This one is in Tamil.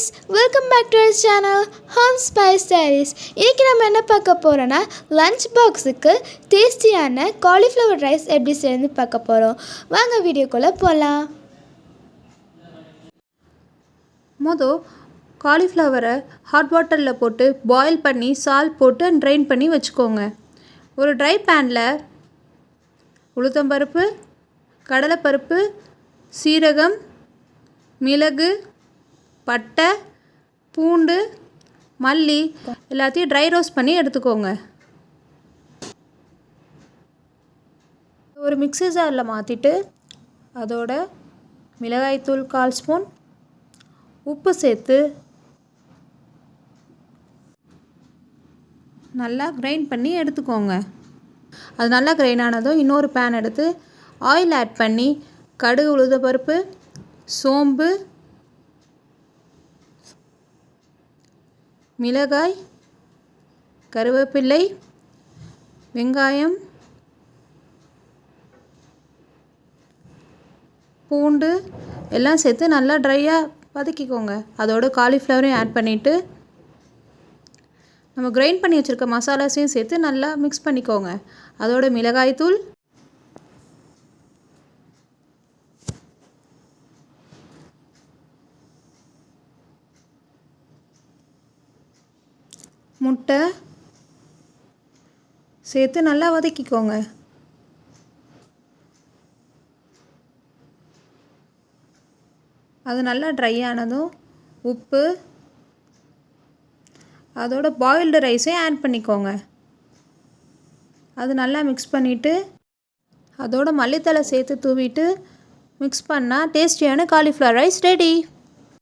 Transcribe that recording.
guys, welcome back to our channel Home Spice Diaries. இன்னைக்கு நம்ம என்ன பார்க்க போறோம்னா லஞ்ச் பாக்ஸுக்கு டேஸ்டியான காலிஃப்ளவர் ரைஸ் எப்படி செய்யணும்னு பார்க்க போறோம். வாங்க வீடியோக்குள்ள போலாம். காலிஃப்ளவரை ஹாட் வாட்டரில் போட்டு பாயில் பண்ணி சால்ட் போட்டு ட்ரைன் பண்ணி வச்சுக்கோங்க. ஒரு ட்ரை பேனில் உளுத்தம்பருப்பு, கடலைப்பருப்பு, சீரகம், மிளகு, பட்டை, பூண்டு, மல்லி எல்லாத்தையும் ட்ரை ரோஸ்ட் பண்ணி எடுத்துக்கோங்க. ஒரு மிக்ஸி ஜாரில் மாற்றிட்டு அதோட மிளகாய்த்தூள் 1/4 ஸ்பூன், உப்பு சேர்த்து நல்லா கிரைண்ட் பண்ணி எடுத்துக்கோங்க. அது நல்லா கிரைண்ட் ஆனதும் இன்னொரு பேன் எடுத்து ஆயில் ஆட் பண்ணி கடுகு, உளுந்தம்பருப்பு, சோம்பு, மிளகாய், கருவேப்பிலை, வெங்காயம், பூண்டு எல்லாம் சேர்த்து நல்லா ட்ரையாக வதக்கிக்கோங்க. அதோட காலிஃப்ளவரையும் ஆட் பண்ணிவிட்டு நம்ம கிரைண்ட் பண்ணி வச்சுருக்க மசாலாஸையும் சேர்த்து நல்லா மிக்ஸ் பண்ணிக்கோங்க. அதோட மிளகாய்த்தூள், முட்டை சேர்த்து நல்லா வதக்கிக்கோங்க. அது நல்லா ட்ரை ஆனதும் உப்பு, அதோட பாயில்டு ரைஸையும் ஆட் பண்ணிக்கோங்க. அது நல்லா மிக்ஸ் பண்ணிவிட்டு அதோட மல்லித்தழை சேர்த்து தூவிட்டு மிக்ஸ் பண்ணால் டேஸ்டியான காலிஃப்ளவர் ரைஸ் ரெடி.